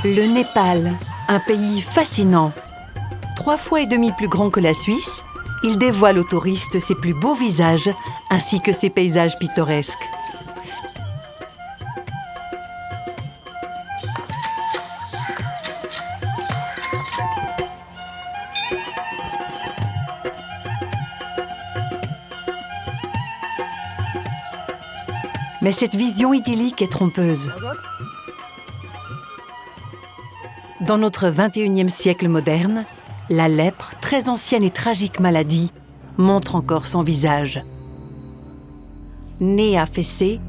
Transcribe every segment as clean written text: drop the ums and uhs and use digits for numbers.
Le Népal, un pays fascinant. 3,5 fois plus grand que la Suisse, il dévoile aux touristes ses plus beaux visages ainsi que ses paysages pittoresques. Mais cette vision idyllique est trompeuse. Dans notre 21e siècle moderne, la lèpre, très ancienne et tragique maladie, montre encore son visage. Nez affaissé,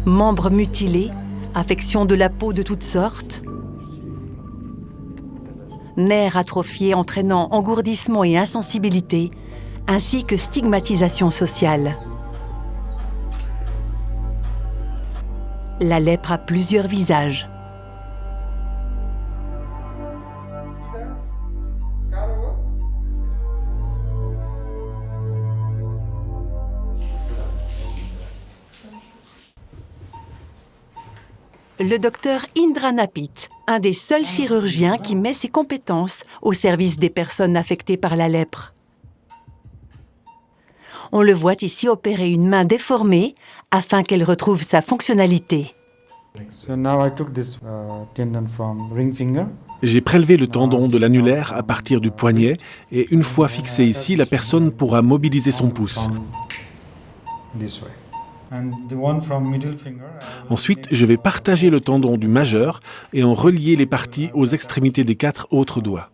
membres mutilés, affections de la peau de toutes sortes, nerfs atrophiés entraînant engourdissement et insensibilité, ainsi que stigmatisation sociale. La lèpre a plusieurs visages. Le docteur Indra Napit, un des seuls chirurgiens qui met ses compétences au service des personnes affectées par la lèpre. On le voit ici opérer une main déformée afin qu'elle retrouve sa fonctionnalité. J'ai prélevé le tendon de l'annulaire à partir du poignet et une fois fixé ici, la personne pourra mobiliser son pouce. Ensuite, je vais partager le tendon du majeur et en relier les parties aux extrémités des 4 autres doigts.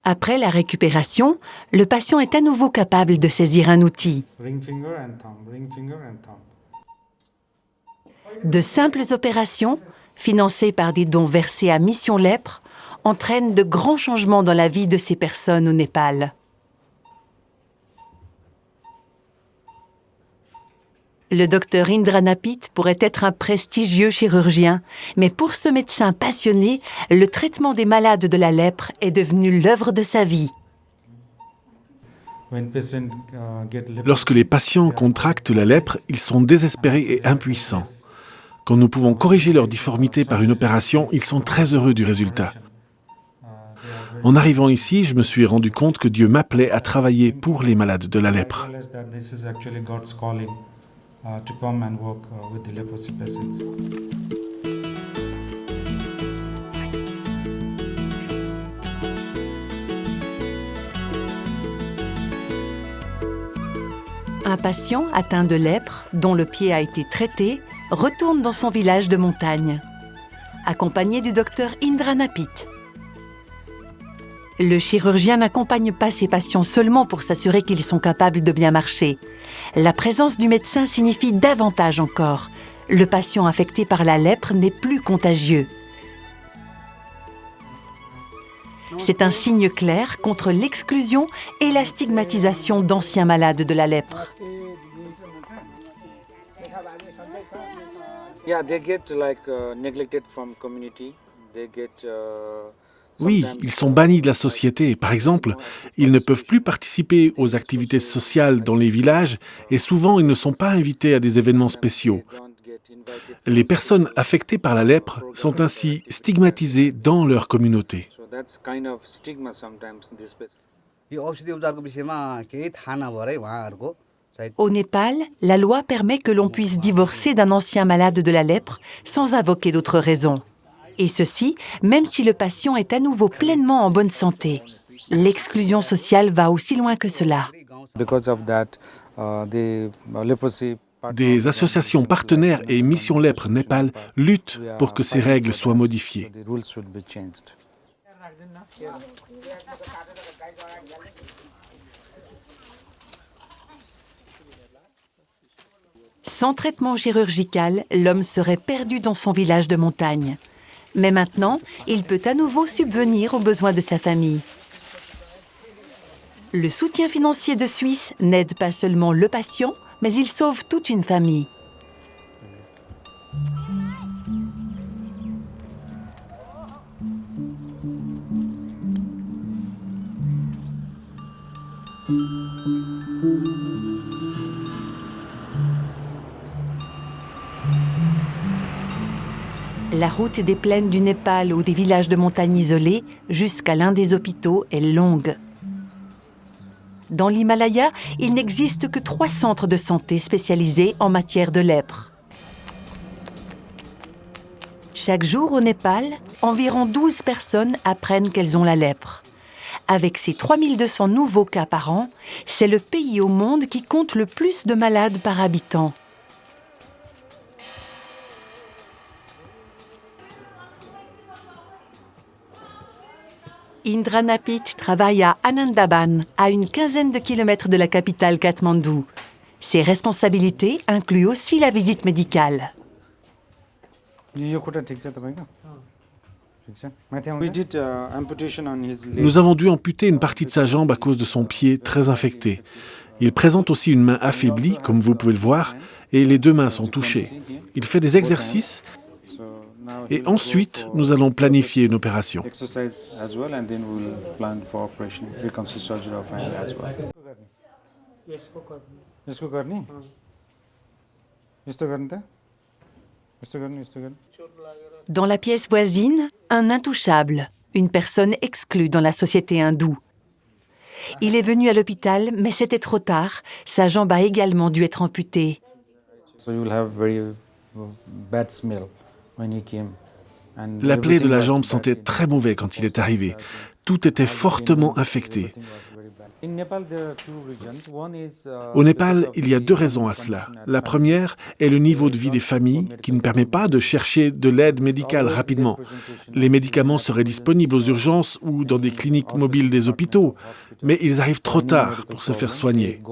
Après la récupération, le patient est à nouveau capable de saisir un outil. De simples opérations, financées par des dons versés à Mission Lèpre, entraînent de grands changements dans la vie de ces personnes au Népal. Le docteur Indra Napit pourrait être un prestigieux chirurgien, mais pour ce médecin passionné, le traitement des malades de la lèpre est devenu l'œuvre de sa vie. Lorsque les patients contractent la lèpre, ils sont désespérés et impuissants. Quand nous pouvons corriger leur difformité par une opération, ils sont très heureux du résultat. En arrivant ici, je me suis rendu compte que Dieu m'appelait à travailler pour les malades de la lèpre. Un patient atteint de lèpre, dont le pied a été traité, retourne dans son village de montagne, accompagné du docteur Indra Napit. Le chirurgien n'accompagne pas ses patients seulement pour s'assurer qu'ils sont capables de bien marcher. La présence du médecin signifie davantage encore. Le patient affecté par la lèpre n'est plus contagieux. C'est un signe clair contre l'exclusion et la stigmatisation d'anciens malades de la lèpre. Oui, ils sont bannis de la société. Par exemple, ils ne peuvent plus participer aux activités sociales dans les villages et souvent ils ne sont pas invités à des événements spéciaux. Les personnes affectées par la lèpre sont ainsi stigmatisées dans leur communauté. Au Népal, la loi permet que l'on puisse divorcer d'un ancien malade de la lèpre sans invoquer d'autres raisons. Et ceci, même si le patient est à nouveau pleinement en bonne santé. L'exclusion sociale va aussi loin que cela. Des associations partenaires et Mission Lèpre Népal luttent pour que ces règles soient modifiées. Sans traitement chirurgical, l'homme serait perdu dans son village de montagne. Mais maintenant, il peut à nouveau subvenir aux besoins de sa famille. Le soutien financier de Suisse n'aide pas seulement le patient, mais il sauve toute une famille. La route des plaines du Népal ou des villages de montagne isolés jusqu'à l'un des hôpitaux est longue. Dans l'Himalaya, il n'existe que 3 centres de santé spécialisés en matière de lèpre. Chaque jour au Népal, environ 12 personnes apprennent qu'elles ont la lèpre. Avec ses 3200 nouveaux cas par an, c'est le pays au monde qui compte le plus de malades par habitant. Indra Napit travaille à Anandaban, à une quinzaine de kilomètres de la capitale Katmandou. Ses responsabilités incluent aussi la visite médicale. Nous avons dû amputer une partie de sa jambe à cause de son pied très infecté. Il présente aussi une main affaiblie, comme vous pouvez le voir, et les 2 mains sont touchées. Il fait des exercices et ensuite, nous allons planifier une opération. Dans la pièce voisine, un intouchable, une personne exclue dans la société hindoue. Il est venu à l'hôpital, mais c'était trop tard. Sa jambe a également dû être amputée. La plaie de la jambe sentait très mauvais quand il est arrivé. Tout était fortement infecté. Au Népal, il y a 2 raisons à cela. La première est le niveau de vie des familles qui ne permet pas de chercher de l'aide médicale rapidement. Les médicaments seraient disponibles aux urgences ou dans des cliniques mobiles des hôpitaux, mais ils arrivent trop tard pour se faire soigner.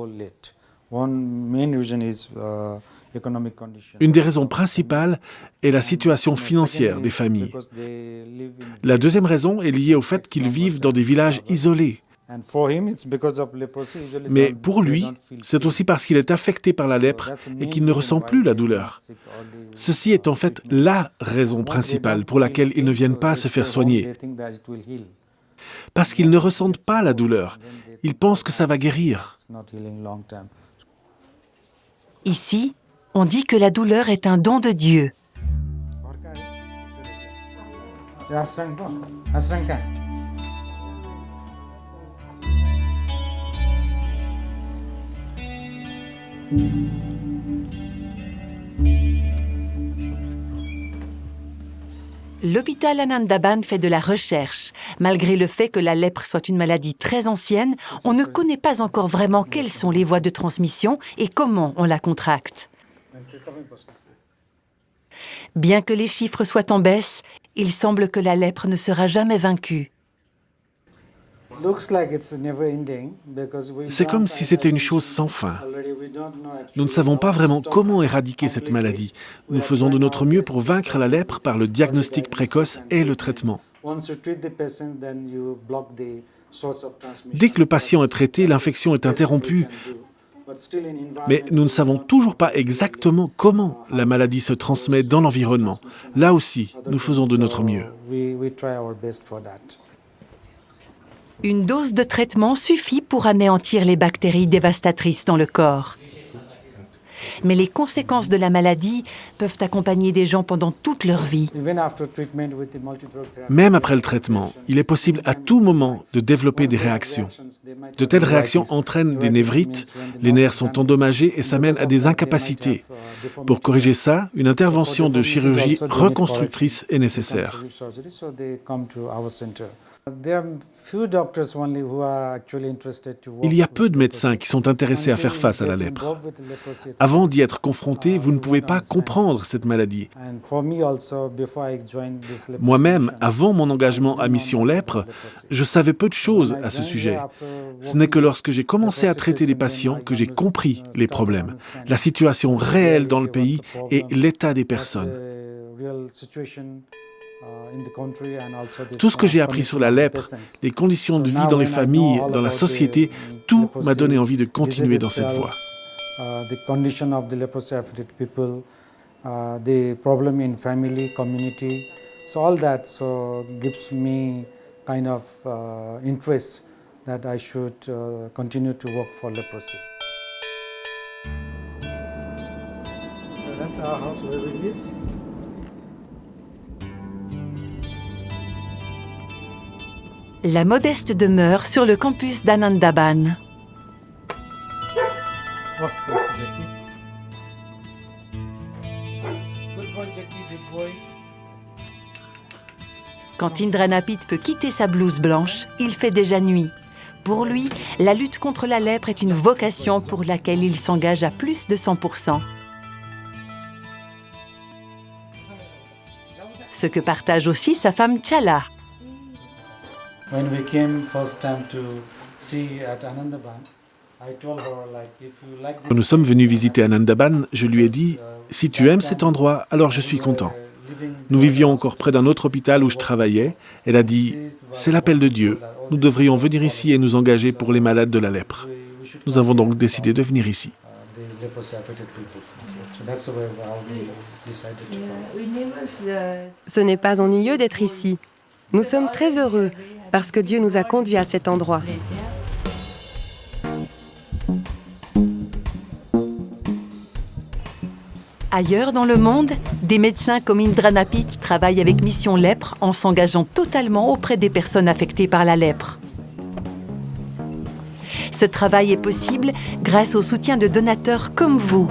Une des raisons principales est la situation financière des familles. La deuxième raison est liée au fait qu'ils vivent dans des villages isolés. Mais pour lui, c'est aussi parce qu'il est affecté par la lèpre et qu'il ne ressent plus la douleur. Ceci est en fait la raison principale pour laquelle ils ne viennent pas se faire soigner. Parce qu'ils ne ressentent pas la douleur. Ils pensent que ça va guérir. Ici, on dit que la douleur est un don de Dieu. L'hôpital Anandaban fait de la recherche. Malgré le fait que la lèpre soit une maladie très ancienne, on ne connaît pas encore vraiment quelles sont les voies de transmission et comment on la contracte. Bien que les chiffres soient en baisse, il semble que la lèpre ne sera jamais vaincue. C'est comme si c'était une chose sans fin. Nous ne savons pas vraiment comment éradiquer cette maladie. Nous faisons de notre mieux pour vaincre la lèpre par le diagnostic précoce et le traitement. Dès que le patient est traité, l'infection est interrompue. Mais nous ne savons toujours pas exactement comment la maladie se transmet dans l'environnement. Là aussi, nous faisons de notre mieux. Une dose de traitement suffit pour anéantir les bactéries dévastatrices dans le corps. Mais les conséquences de la maladie peuvent accompagner des gens pendant toute leur vie. Même après le traitement, il est possible à tout moment de développer des réactions. De telles réactions entraînent des névrites, les nerfs sont endommagés et ça mène à des incapacités. Pour corriger ça, une intervention de chirurgie reconstructrice est nécessaire. Il y a peu de médecins qui sont intéressés à faire face à la lèpre. Avant d'y être confronté, vous ne pouvez pas comprendre cette maladie. Moi-même, avant mon engagement à Mission Lèpre, je savais peu de choses à ce sujet. Ce n'est que lorsque j'ai commencé à traiter les patients que j'ai compris les problèmes, la situation réelle dans le pays et l'état des personnes. Tout ce que j'ai appris sur la lèpre, les conditions de vie dans les familles, dans la société, tout m'a donné envie de continuer dans cette voie. The problem in family, community, so all that gives me kind of interest that I should continue to work for leprosy. So that's our house where we live. La modeste demeure sur le campus d'Anandaban. Quand Indranapit peut quitter sa blouse blanche, il fait déjà nuit. Pour lui, la lutte contre la lèpre est une vocation pour laquelle il s'engage à plus de 100%. Ce que partage aussi sa femme Chala. When we came first time to see at Anandaban, I told her like if you like Quand nous sommes venus visiter Anandaban, je lui ai dit « Si tu aimes cet endroit, alors je suis content. » Nous vivions encore près d'un autre hôpital où je travaillais. Elle a dit « C'est l'appel de Dieu. Nous devrions venir ici et nous engager pour les malades de la lèpre. » Nous avons donc décidé de venir ici. Ce n'est pas ennuyeux d'être ici. Nous sommes très heureux parce que Dieu nous a conduits à cet endroit. Ailleurs dans le monde, des médecins comme Indranapit travaillent avec Mission Lèpre en s'engageant totalement auprès des personnes affectées par la lèpre. Ce travail est possible grâce au soutien de donateurs comme vous.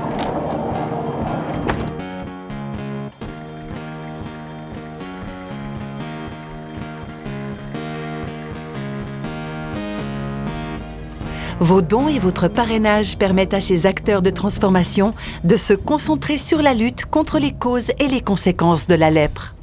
Vos dons et votre parrainage permettent à ces acteurs de transformation de se concentrer sur la lutte contre les causes et les conséquences de la lèpre.